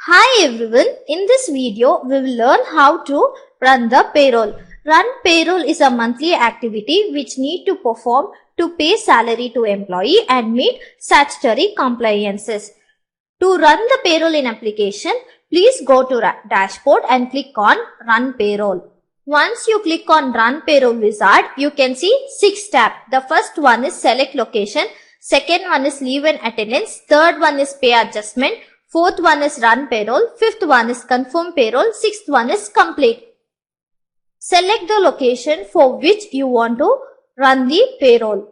Hi everyone, in this video we will learn how to run the payroll. Run payroll is a monthly activity which need to perform to pay salary to employee and meet statutory compliances. To run the payroll in application, please go to dashboard and click on Run Payroll. Once you click on Run Payroll wizard, you can see 6 tabs. The first one is Select Location, second one is Leave and Attendance, third one is Pay Adjustment, fourth one is Run Payroll, fifth one is Confirm Payroll, sixth one is Complete. Select the location for which you want to run the payroll.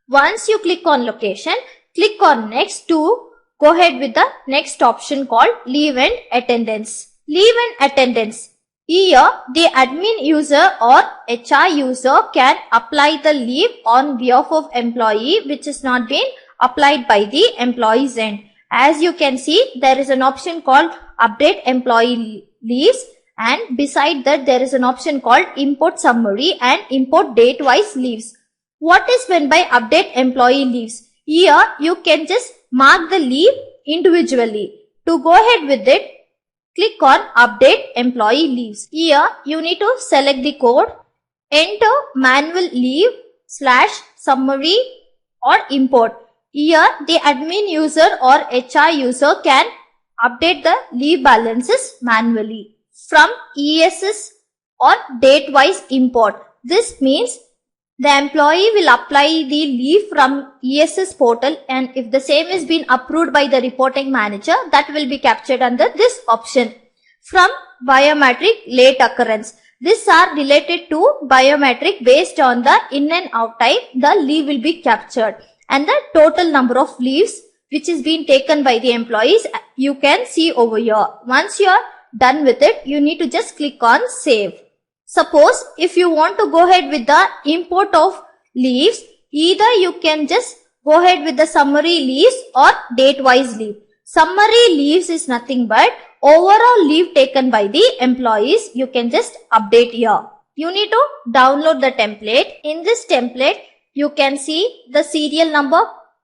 Once you click on location, click on Next to go ahead with the next option called Leave and Attendance. Leave and Attendance. Here, the admin user or HR user can apply the leave on behalf of employee which is not been applied by the employee's end. As you can see, there is an option called Update Employee Leaves, and beside that there is an option called Import Summary and Import Date-wise Leaves. What is meant by Update Employee Leaves? Here, you can just mark the leave individually. To go ahead with it, click on Update Employee Leaves. Here, you need to select the code, enter manual leave / summary or import. Here, the admin user or HR user can update the leave balances manually from ESS or date-wise import. This means the employee will apply the leave from ESS portal, and if the same is been approved by the reporting manager, that will be captured under this option. From biometric late occurrence. These are related to biometric based on the in and out time, the leave will be captured. And the total number of leaves which is being taken by the employees you can see over here. Once you are done with it, you need to just click on Save. Suppose if you want to go ahead with the import of leaves, either you can just go ahead with the summary leaves or date-wise leave. Summary leaves is nothing but overall leave taken by the employees. You can just update here. You need to download the template. In this template, you can see the serial number,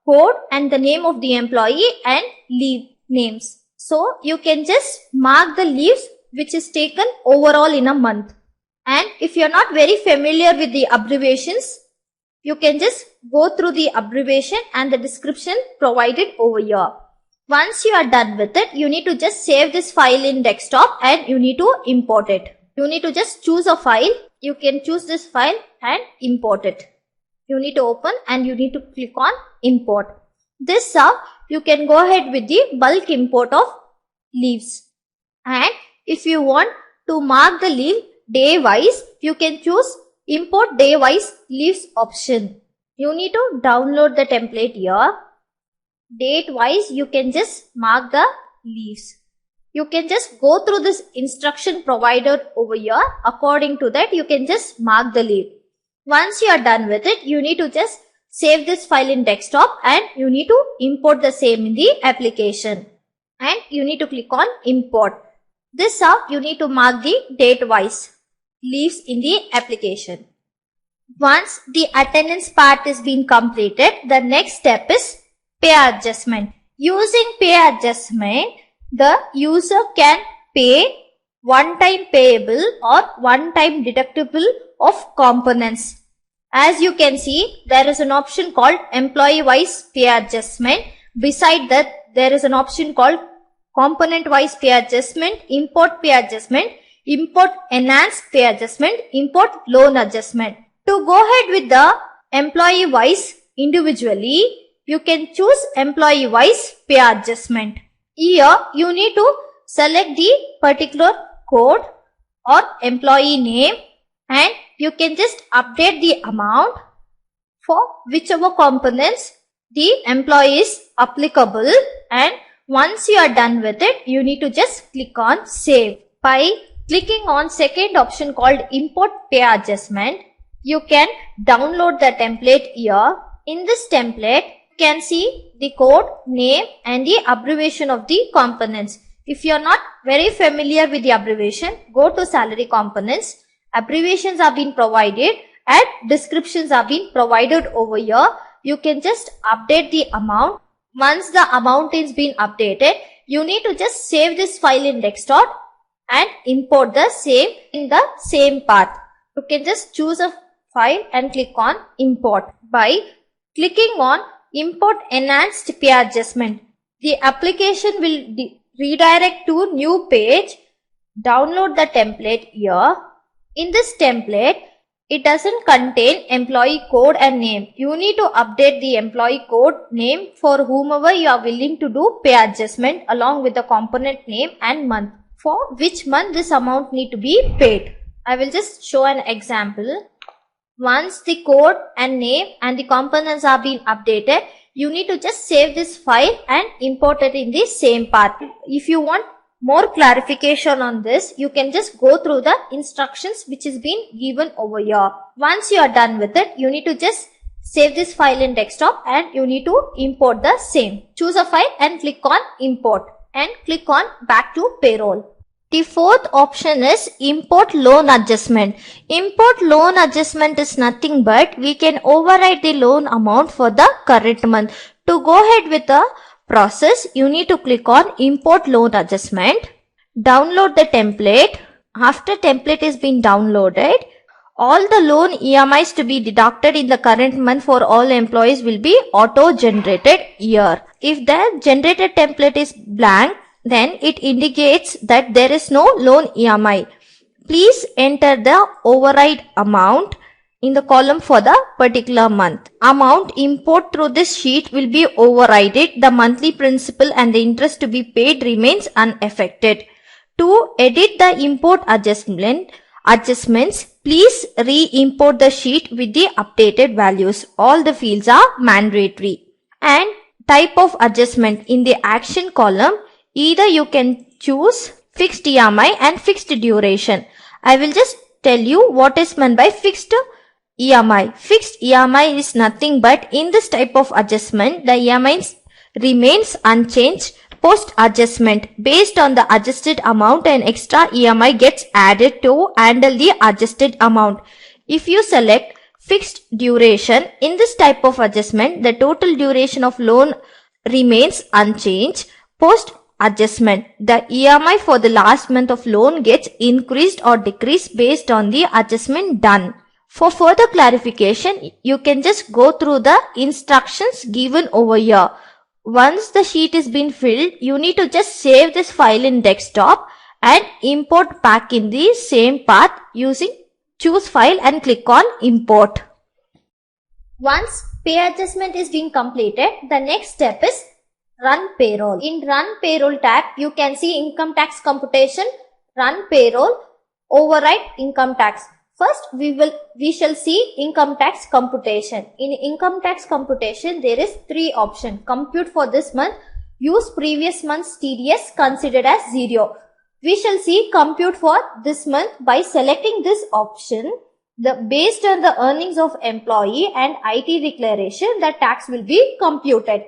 code and the name of the employee and leave names. So you can just mark the leaves which is taken overall in a month. And if you are not very familiar with the abbreviations, you can just go through the abbreviation and the description provided over here. Once you are done with it, you need to just save this file in desktop and you need to import it. You need to just choose a file. You can choose this file and import it. You need to open and you need to click on import. This how you can go ahead with the bulk import of leaves. And if you want to mark the leave day wise, you can choose import day wise leaves option. You need to download the template here. Date wise, you can just mark the leaves. You can just go through this instruction provided over here. According to that, you can just mark the leave. Once you are done with it, you need to just save this file in desktop and you need to import the same in the application. And you need to click on import. This how you need to mark the date wise leaves in the application. Once the attendance part is being completed, the next step is pay adjustment. Using pay adjustment, the user can pay one-time payable or one-time deductible of components. As you can see, there is an option called employee-wise pay adjustment. Beside that, there is an option called component-wise pay adjustment, import pay adjustment, import enhanced pay adjustment, import loan adjustment. To go ahead with the employee-wise individually, you can choose employee-wise pay adjustment. Here, you need to select the particular code or employee name and you can just update the amount for whichever components the employee is applicable, and once you are done with it, you need to just click on Save. By clicking on second option called Import Pay Adjustment, you can download the template here. In this template, you can see the code, name and the abbreviation of the components. If you are not very familiar with the abbreviation, go to Salary Components. Abbreviations are being provided and descriptions are being provided over here. You can just update the amount. Once the amount is being updated, you need to just save this file in desktop and import the same in the same path. You can just choose a file and click on import. By clicking on import enhanced pay adjustment, the application will redirect to new page. Download the template here. In this template, it doesn't contain employee code and name. You need to update the employee code name for whomever you are willing to do pay adjustment along with the component name and month. For which month this amount need to be paid. I will just show an example. Once the code and name and the components are being updated, you need to just save this file and import it in the same path. If you want more clarification on this, you can just go through the instructions which is being given over here. Once you are done with it, you need to just save this file in desktop and you need to import the same. Choose a file and click on import and click on back to payroll. The fourth option is import loan adjustment. Import loan adjustment is nothing but we can override the loan amount for the current month. To go ahead with the process, you need to click on import loan adjustment. Download the template. After template is been downloaded, all the loan EMIs to be deducted in the current month for all employees will be auto generated here. If the generated template is blank, then it indicates that there is no loan EMI. Please enter the override amount in the column for the particular month. Amount import through this sheet will be overrided. The monthly principal and the interest to be paid remains unaffected. To edit the import adjustments, please re-import the sheet with the updated values. All the fields are mandatory. And type of adjustment in the action column, either you can choose fixed EMI and fixed duration. I will just tell you what is meant by fixed EMI. Fixed EMI is nothing but in this type of adjustment, the EMI remains unchanged post adjustment. Based on the adjusted amount, an extra EMI gets added to handle the adjusted amount. If you select fixed duration, in this type of adjustment, the total duration of loan remains unchanged post adjustment. The EMI for the last month of loan gets increased or decreased based on the adjustment done. For further clarification, you can just go through the instructions given over here. Once the sheet is been filled, you need to just save this file in desktop and import back in the same path using choose file and click on import. Once pay adjustment is being completed, the next step is Run Payroll. In Run Payroll tab, you can see income tax computation, Run Payroll, override income tax. First, we shall see income tax computation. In income tax computation, there is 3 options. Compute for this month, use previous month's TDS considered as 0. We shall see compute for this month by selecting this option. Based on the earnings of employee and IT declaration, the tax will be computed.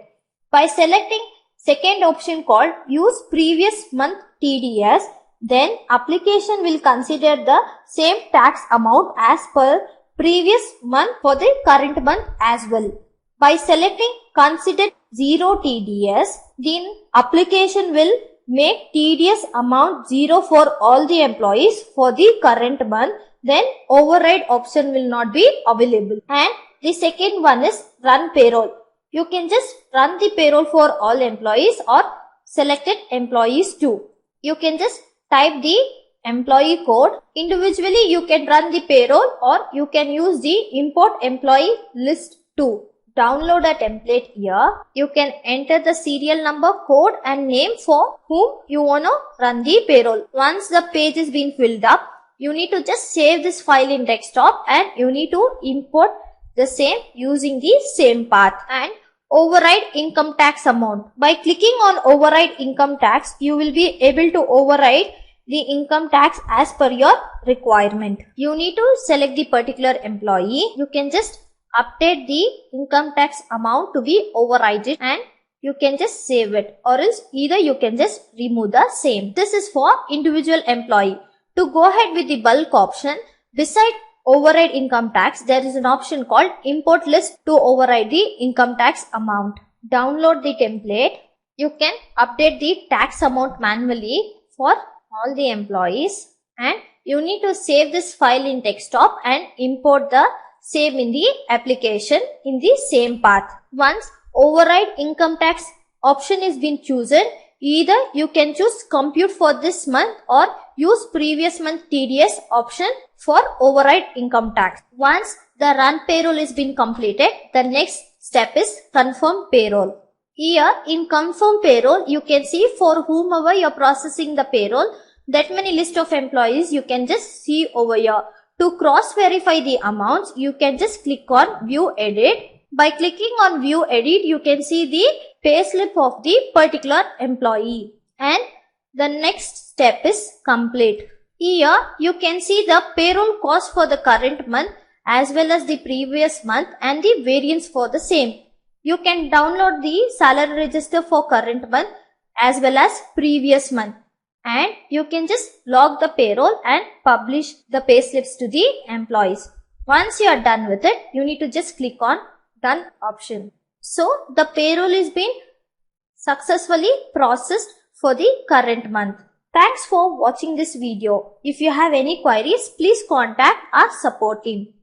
By selecting second option called use previous month TDS, then application will consider the same tax amount as per previous month for the current month as well. By selecting consider 0 TDS, then application will make TDS amount 0 for all the employees for the current month. Then override option will not be available. And the second one is Run Payroll. You can just run the payroll for all employees or selected employees too. You can just type the employee code. Individually, you can run the payroll or you can use the import employee list too. Download a template here. You can enter the serial number, code and name for whom you want to run the payroll. Once the page is being filled up, you need to just save this file in desktop and you need to import the same using the same path and override income tax amount. By clicking on override income tax, you will be able to override the income tax as per your requirement. You need to select the particular employee. You can just update the income tax amount to be overridden and you can just save it, or else either you can just remove the same. This is for individual employee. To go ahead with the bulk option, beside override income tax, there is an option called import list to override the income tax amount. Download the template You can update the tax amount manually for all the employees, and you need to save this file in desktop and import the same in the application in the same path. Once override income tax option is been chosen, either you can choose compute for this month or use previous month TDS option for override income tax. Once the run payroll is been completed, the next step is confirm payroll. Here in confirm payroll, you can see for whomever you're processing the payroll, that many list of employees you can just see over here. To cross verify the amounts, you can just click on view edit. By clicking on view edit, you can see the payslip of the particular employee. And the next step is complete. Here you can see the payroll cost for the current month as well as the previous month and the variance for the same. You can download the salary register for current month as well as previous month, and you can just log the payroll and publish the payslips to the employees. Once you are done with it, you need to just click on done option. So the payroll is been successfully processed for the current month. Thanks for watching this video. If you have any queries, please contact our support team.